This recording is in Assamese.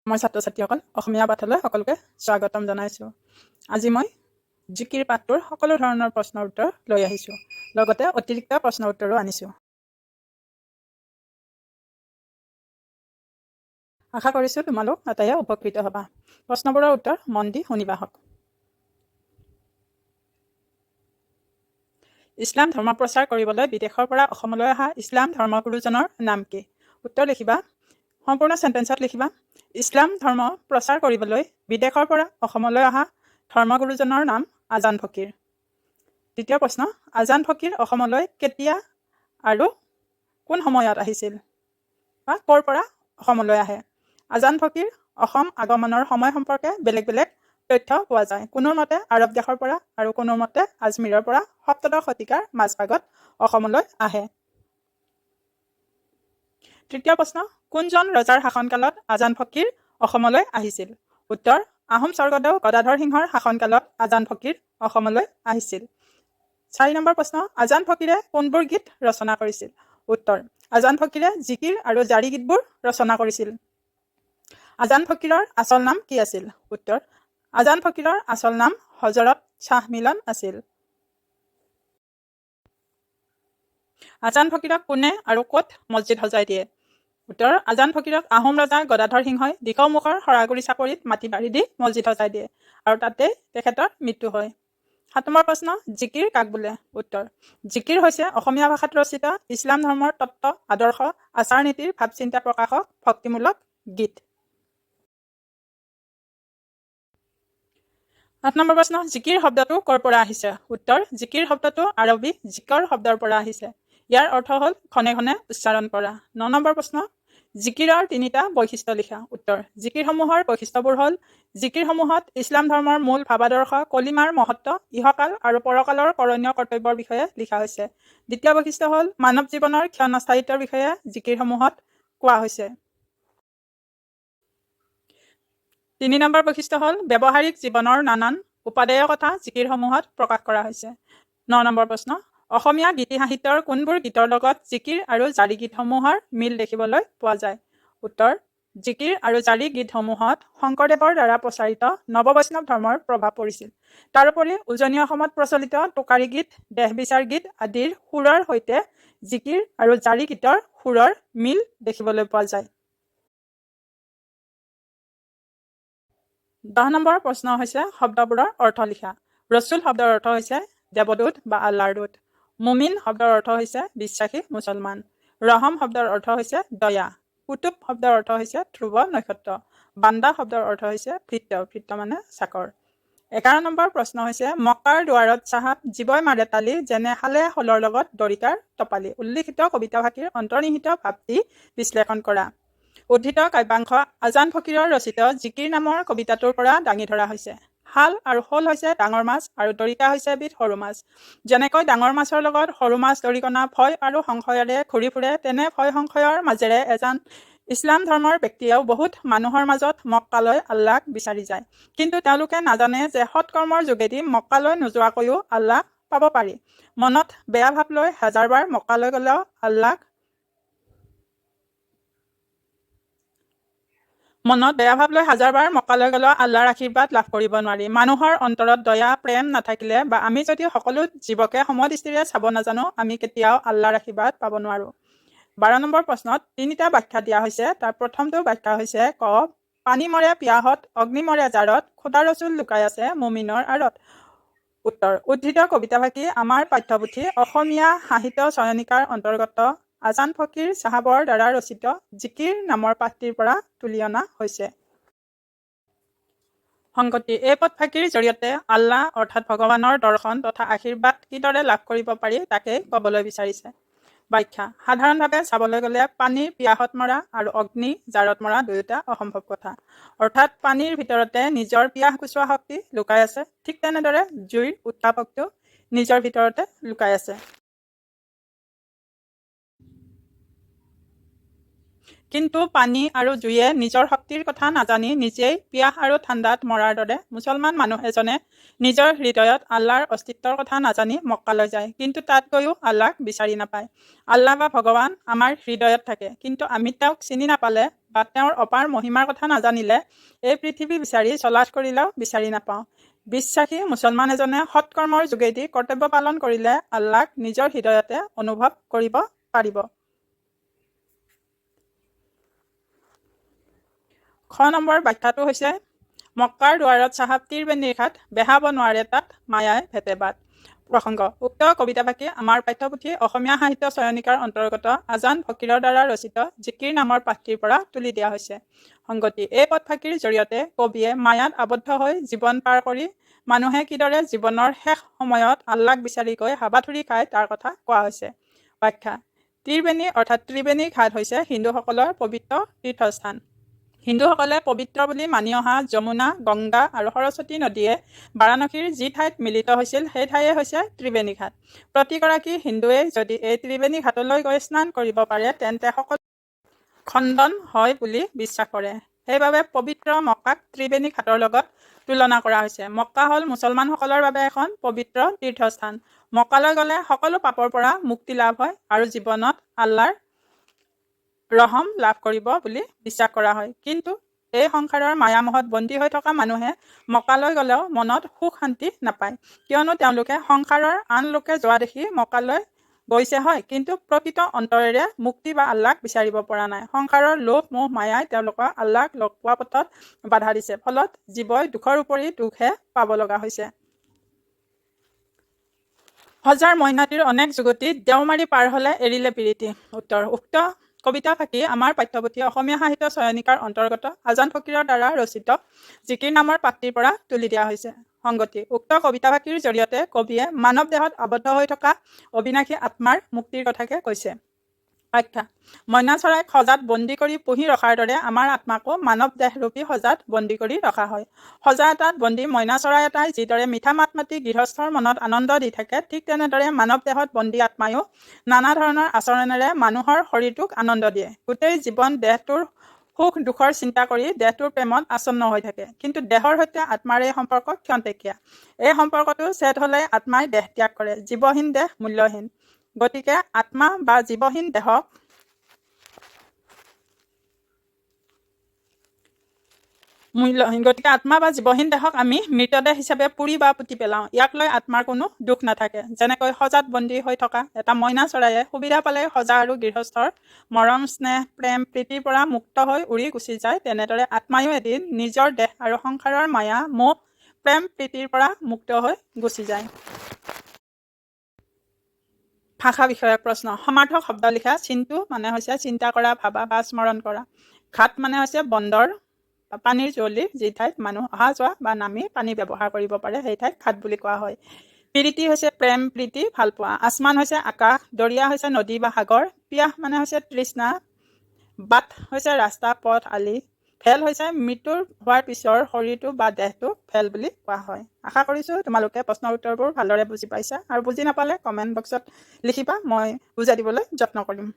মই ছাত্ৰ-ছাত্ৰীসকল অসমীয়া পাঠলৈ সকলোকে স্বাগতম জনাইছোঁ। আজি মই জিকিৰ পাঠটোৰ সকলো ধৰণৰ প্ৰশ্নৰ উত্তৰ লৈ আহিছোঁ, লগতে অতিৰিক্ত প্ৰশ্নৰ উত্তৰো আনিছোঁ। আশা কৰিছোঁ তোমালোক আটাইয়ে উপকৃত হ'বা। প্ৰশ্নবোৰৰ উত্তৰ মন দি শুনিবা হওক। ইছলাম ধৰ্ম প্ৰচাৰ কৰিবলৈ বিদেশৰ পৰা অসমলৈ অহা ইছলাম ধৰ্মগুৰুজনৰ নাম কি? উত্তৰ লিখিবা। সম্পূৰ্ণ চেণ্টেন্সত লিখিবা। ইছলাম ধৰ্ম প্ৰচাৰ কৰিবলৈ বিদেশৰ পৰা অসমলৈ অহা ধৰ্মগুৰুজনৰ নাম আজান ফকীৰ। দ্বিতীয় প্ৰশ্ন, আজান ফকীৰ অসমলৈ কেতিয়া আৰু কোন সময়ত আহিছিল বা ক'ৰ পৰা অসমলৈ আহে? আজান ফকীৰ অসম আগমনৰ সময় সম্পৰ্কে বেলেগ বেলেগ তথ্য পোৱা যায়। কোনোৰ মতে আৰৱ দেশৰ পৰা আৰু কোনোৰ মতে আজমিৰৰ পৰা সপ্তদশ শতিকাৰ মাজভাগত অসমলৈ আহে। তৃতীয় প্ৰশ্ন, কোনজন ৰজাৰ শাসনকালত আজান ফকীৰ অসমলৈ আহিছিল? উত্তৰ, আহোম স্বৰ্গদেউ গদাধৰ সিংহৰ শাসনকালত আজান ফকীৰ অসমলৈ আহিছিল। 4 নম্বৰ প্ৰশ্ন, আজান ফকীৰে কোনবোৰ গীত ৰচনা কৰিছিল? উত্তৰ, আজান ফকীৰে জিকিৰ আৰু জাৰি গীতবোৰ ৰচনা কৰিছিল। আজান ফকীৰৰ আচল নাম কি আছিল? উত্তৰ, আজান ফকীৰৰ আচল নাম হজৰত শ্বাহ মিলন আছিল। আজান ফকীৰক কোনে আৰু ক'ত মছজিদ সজাই দিয়ে? উত্তৰ, আজান ফকীৰক আহোম ৰজা গদাধৰ সিংহই দিখৌমুখৰ সৰাগুৰি চাপৰিত মাটি বাৰী দি মছজিদ সজাই দিয়ে আৰু তাতে তেখেতৰ মৃত্যু হয়। 7 নম্বৰ প্ৰশ্ন, জিকিৰ কাক বোলে? উত্তৰ, জিকিৰ হৈছে অসমীয়া ভাষাত ৰচিত ইছলাম ধৰ্মৰ তত্ত্ব, আদৰ্শ, আচাৰ নীতিৰ ভাৱচিন্তা প্ৰকাশক ভক্তিমূলক গীত। 8 নম্বৰ প্ৰশ্ন, জিকিৰ শব্দটো ক'ৰ পৰা আহিছে? উত্তৰ, জিকিৰ শব্দটো আৰবী জিকৰ শব্দৰ পৰা আহিছে। ইয়াৰ অৰ্থ হ'ল ঘনে ঘনে উচ্চাৰণ কৰা। 9 নম্বৰ প্ৰশ্ন, জিকিৰৰ 3টা বৈশিষ্ট্য লিখা। উত্তৰ, জিকিৰসমূহৰ বৈশিষ্ট্যবোৰ হ'ল জিকিৰসমূহত ইছলাম ধৰ্মৰ মূল ভাৱাদৰ্শ, কলিমাৰ মহত্ব, ইহকাল আৰু পৰকালৰ কৰণীয় কৰ্তব্যৰ বিষয়ে লিখা হৈছে। দ্বিতীয় বৈশিষ্ট্য হ'ল মানৱ জীৱনৰ ক্ষণস্থায়িত্বৰ বিষয়ে জিকিৰসমূহত কোৱা হৈছে। 3 নম্বৰ বৈশিষ্ট্য হ'ল ব্যৱহাৰিক জীৱনৰ নানান উপাদেয় কথা জিকিৰসমূহত প্ৰকাশ কৰা হৈছে। 9 নম্বৰ প্ৰশ্ন, অসমীয়া গীতি সাহিত্যৰ কোনবোৰ গীতৰ লগত জিকিৰ আৰু জাৰি গীতসমূহৰ মিল দেখিবলৈ পোৱা যায়? উত্তৰ, জিকিৰ আৰু জাৰি গীতসমূহত শংকৰদেৱৰ দ্বাৰা প্ৰচাৰিত নৱবৈষ্ণৱ ধৰ্মৰ প্ৰভাৱ পৰিছিল। তাৰোপৰি উজনি অসমত প্ৰচলিত টোকাৰী গীত, দেহ বিচাৰ গীত আদিৰ সুৰৰ সৈতে জিকিৰ আৰু জাৰি গীতৰ সুৰৰ মিল দেখিবলৈ পোৱা যায়। 10 নম্বৰ প্ৰশ্ন হৈছে শব্দবোৰৰ অৰ্থ লিখা। ৰচুল শব্দৰ অৰ্থ হৈছে দেৱদূত বা আল্লাহৰ দূত। মুমিন শব্দৰ অৰ্থ হৈছে বিশ্বাসী মুছলমান। ৰহম শব্দৰ অৰ্থ হৈছে দয়া। কুতুব শব্দৰ অৰ্থ হৈছে ধ্ৰুৱ নক্ষত্ৰ। বান্দা শব্দৰ অৰ্থ হৈছে ভৃত্য, ভৃত্য মানে চাকৰ। 11 নম্বৰ প্ৰশ্ন হৈছে মক্কাৰ দুৱাৰত চাহাব জীৱই মাৰে তালি, যেনে শালে শলৰ লগত দৰিকাৰ টপালি। উল্লিখিত কবিতাভাষীৰ অন্তৰ্নিহিত ভাৱটি বিশ্লেষণ কৰা। উদ্ধৃত কাব্যাংশ আজান ফকীৰৰ ৰচিত জিকিৰ নামৰ কবিতাটোৰ পৰা দাঙি ধৰা হৈছে। শাল আৰু শ'ল হৈছে ডাঙৰ মাছ আৰু দৰিকা হৈছে এবিধ সৰু মাছ। যেনেকৈ ডাঙৰ মাছৰ লগত সৰু মাছ দৰিকণা ভয় আৰু সংশয়েৰে ঘূৰি ফুৰে, তেনে ভয় সংশয়ৰ মাজেৰে এজন ইছলাম ধৰ্মৰ ব্যক্তিয়েও বহুত মানুহৰ মাজত মক্কালৈ আল্লাহক বিচাৰি যায়। কিন্তু তেওঁলোকে নাজানে যে সৎকৰ্মৰ যোগেদি মক্কালৈ নোযোৱাকৈও আল্লাহ পাব পাৰি। মনত বেয়া ভাৱ লৈ হাজাৰবাৰ মক্কালৈ গ'লেও আল্লাহৰ আশীৰ্বাদ লাভ কৰিব নোৱাৰি। মানুহৰ অন্তৰত দয়া প্ৰেম নাথাকিলে বা আমি যদি সকলো জীৱকে সমদৃষ্টিৰে চাব নাজানো, আমি কেতিয়াও আল্লাহৰ আশীৰ্বাদ পাব নোৱাৰো। 12 নম্বৰ প্ৰশ্নত 3টা ব্যাখ্যা দিয়া হৈছে। তাৰ প্ৰথমটো ব্যাখ্যা হৈছে ক, পানী মৰে পিয়াহত, অগ্নি মৰে জাৰত, খোদা ৰচুল লুকাই আছে মুমিনৰ আঁৰত। উত্তৰ, উদ্ধৃত কবিতাভাষী আমাৰ পাঠ্যপুথি অসমীয়া সাহিত্য চয়নিকাৰ অন্তৰ্গত আজান ফকীৰ চাহাবৰ দ্বাৰা ৰচিত জিকিৰ নামৰ পাঠটিৰ পৰা তুলি অনা হৈছে। সংগতি, এই পদফাঁকিৰ জৰিয়তে আল্লাহ অৰ্থাৎ ভগৱানৰ দৰ্শন তথা আশীৰ্বাদ কিদৰে লাভ কৰিব পাৰি তাকেই ক'বলৈ বিচাৰিছে। ব্যাখ্যা, সাধাৰণভাৱে চাবলৈ গ'লে পানীৰ পিয়াহত মৰা আৰু অগ্নি জাৰত মৰা দুয়োটা অসম্ভৱ কথা। অৰ্থাৎ পানীৰ ভিতৰতে নিজৰ পিয়াহ গুচোৱা শক্তি লুকাই আছে, ঠিক তেনেদৰে জুইৰ উত্তাপকটো নিজৰ ভিতৰতে লুকাই আছে। কিন্তু পানী আৰু জুয়ে নিজৰ শক্তিৰ কথা নাজানি নিজেই পিয়াহ আৰু ঠাণ্ডাত মৰাৰ দৰে মুছলমান মানুহ এজনে নিজৰ হৃদয়ত আল্লাহৰ অস্তিত্বৰ কথা নাজানি মক্কালৈ যায়, কিন্তু তাত গৈও আল্লাহক বিচাৰি নাপায়। আল্লাহ বা ভগৱান আমাৰ হৃদয়ত থাকে, কিন্তু আমি তেওঁক চিনি নাপালে বা তেওঁৰ অপাৰ মহিমাৰ কথা নাজানিলে এই পৃথিৱী বিচাৰি চলাথ কৰিলেও বিচাৰি নাপাওঁ। বিশ্বাসী মুছলমান এজনে সৎকৰ্মৰ যোগেদি কৰ্তব্য পালন কৰিলে আল্লাহক নিজৰ হৃদয়তে অনুভৱ কৰিব পাৰিব। খ নম্বৰ ব্যাখ্যাটো হৈছে মক্কাৰ দুৱাৰত চাহাব তীৰবেণীৰ ঘাট বেহাব নোৱাৰে তাত মায়াই ভেটেবাট। প্ৰসংগ: উক্ত কবিতাফাকি আমাৰ পাঠ্যপুথি অসমীয়া সাহিত্য চয়নিকাৰ অন্তৰ্গত আজান ফকীৰৰ দ্বাৰা ৰচিত জিকিৰ নামৰ পাঠটিৰ পৰা তুলি দিয়া হৈছে। সংগতি: এই পদফাকিৰ জৰিয়তে কবিয়ে মায়াত আবদ্ধ হৈ জীৱন পাৰ কৰি মানুহে কিদৰে জীৱনৰ শেষ সময়ত আল্লাহক বিচাৰি গৈ হাবাথুৰি খায় তাৰ কথা কোৱা হৈছে। ব্যাখ্যা: তীৰবেণী অৰ্থাৎ ত্ৰিবেণী ঘাট হৈছে হিন্দুসকলৰ পবিত্ৰ তীৰ্থস্থান। হিন্দুসকলে পবিত্ৰ বুলি মানি অহা যমুনা, গংগা আৰু সৰস্বতী নদীয়ে বাৰাণসীৰ যি ঠাইত মিলিত হৈছিল সেই ঠাইয়ে হৈছে ত্ৰিবেণী ঘাট। প্ৰতিগৰাকী হিন্দুৱে যদি এই ত্ৰিবেণী ঘাটলৈ গৈ স্নান কৰিব পাৰে তেন্তে সকলো খণ্ডন হয় বুলি বিশ্বাস কৰে। সেইবাবে পবিত্ৰ মক্কাক ত্ৰিবেণী ঘাটৰ লগত তুলনা কৰা হৈছে। মক্কা হ'ল মুছলমানসকলৰ বাবে এখন পবিত্ৰ তীৰ্থস্থান। মক্কালৈ গ'লে সকলো পাপৰ পৰা মুক্তি লাভ হয় আৰু জীৱনত আল্লাহৰ ৰহম লাভ কৰিব বুলি বিশ্বাস কৰা হয়। কিন্তু এই সংসাৰৰ মায়ামোহত বন্দী হৈ থকা মানুহে মক্কালৈ গ'লেও মনত সুখ শান্তি নাপায়, কিয়নো তেওঁলোকে সংসাৰৰ আন লোকে যোৱা দেখি মক্কালৈ গৈছে হয়, কিন্তু প্ৰকৃত অন্তৰেৰে মুক্তি বা আল্লাহক বিচাৰিব পৰা নাই। সংসাৰৰ লোভ মোহ মায়াই তেওঁলোকক আল্লাহক লগ পোৱা পথত বাধা দিছে, ফলত জীৱই দুখৰ উপৰি দুখহে পাব লগা হৈছে। হজাৰ মইনাটিৰ অনেক যুগতি দেওমাৰি পাৰ হ'লে এৰিলে পিৰিতি। উত্তৰ: উক্ত কবিতা ফাকি আমাৰ পাঠ্যপুথি অসমীয়া সাহিত্য চয়নিকাৰ অন্তৰ্গত আজান ফকীৰৰ দ্বাৰা ৰচিত জিকিৰ নামৰ পাঠটিৰ পৰা তুলি দিয়া হৈছে। সংগতি: উক্ত কবিতা ফাকিৰ জৰিয়তে কবিয়ে মানৱ দেহত আবদ্ধ হৈ থকা অবিনাশী আত্মাৰ মুক্তিৰ কথাকে কৈছে। ব্যাখ্যা: মইনা চৰাইক সজাত বন্দী কৰি পুহি ৰখাৰ দৰে আমাৰ আত্মাকো মানৱ দেহৰূপী সজাত বন্দী কৰি ৰখা হয়। সজা এটাত বন্দী মইনা চৰাই এটাই যিদৰে মিঠা মাত মাতি গৃহস্থৰ মনত আনন্দ দি থাকে, ঠিক তেনেদৰে মানৱ দেহত বন্দী আত্মায়ো নানা ধৰণৰ আচৰণেৰে মানুহৰ শৰীৰটোক আনন্দ দিয়ে। গোটেই জীৱন দেহটোৰ সুখ দুখৰ চিন্তা কৰি দেহটোৰ প্ৰেমত আচ্ছন্ন হৈ থাকে, কিন্তু দেহৰ সৈতে আত্মাৰ এই সম্পৰ্ক ক্ষন্তেকীয়া। এই সম্পৰ্কটো ছেদ হ'লে আত্মাই দেহ ত্যাগ কৰে। জীৱহীন দেহ মূল্যহীন। গতিকে আত্মা বা জীৱহীন দেহক আমি মৃতদেহ হিচাপে পুৰি বা পুতি পেলাওঁ। ইয়াক লৈ আত্মাৰ কোনো দুখ নাথাকে। যেনেকৈ সজাত বন্দী হৈ থকা এটা মইনা চৰায়ে সুবিধা পালে সজা আৰু গৃহস্থৰ মৰম স্নেহ প্ৰেম প্ৰীতিৰ পৰা মুক্ত হৈ উৰি গুচি যায়, তেনেদৰে আত্মায়ো এদিন নিজৰ দেহ আৰু সংসাৰৰ মায়া মোহ প্ৰেম প্ৰীতিৰ পৰা মুক্ত হৈ গুচি যায়। ভাষা বিষয়ক প্ৰশ্ন। সমাৰ্থক শব্দ লিখা। চিন্তু মানে হৈছে চিন্তা কৰা, ভাবা বা স্মৰণ কৰা। ঘাট মানে হৈছে বন্দৰ, পানীৰ জুৱলি, যি ঠাইত মানুহ অহা যোৱা বা নামি পানী ব্যৱহাৰ কৰিব পাৰে সেই ঠাইত ঘাট বুলি কোৱা হয়। প্ৰীতি হৈছে প্ৰেম প্ৰীতি ভাল পোৱা। আসমান হৈছে আকাশ, দৰিয়া হৈছে নদী বা সাগৰ। পিয়াহ মানে হৈছে তৃষ্ণা, বাট হৈছে ৰাস্তা পথ আলি। ভেল হৈছে মৃত্যুৰ হোৱাৰ পিছৰ শৰীৰটো বা দেহটো ভেল বুলি কোৱা হয়। আশা কৰিছোঁ তোমালোকে প্ৰশ্নৰ উত্তৰবোৰ ভালদৰে বুজি পাইছা, আৰু বুজি নাপালে কমেণ্ট বক্সত লিখিবা, মই বুজাই দিবলৈ যত্ন কৰিম।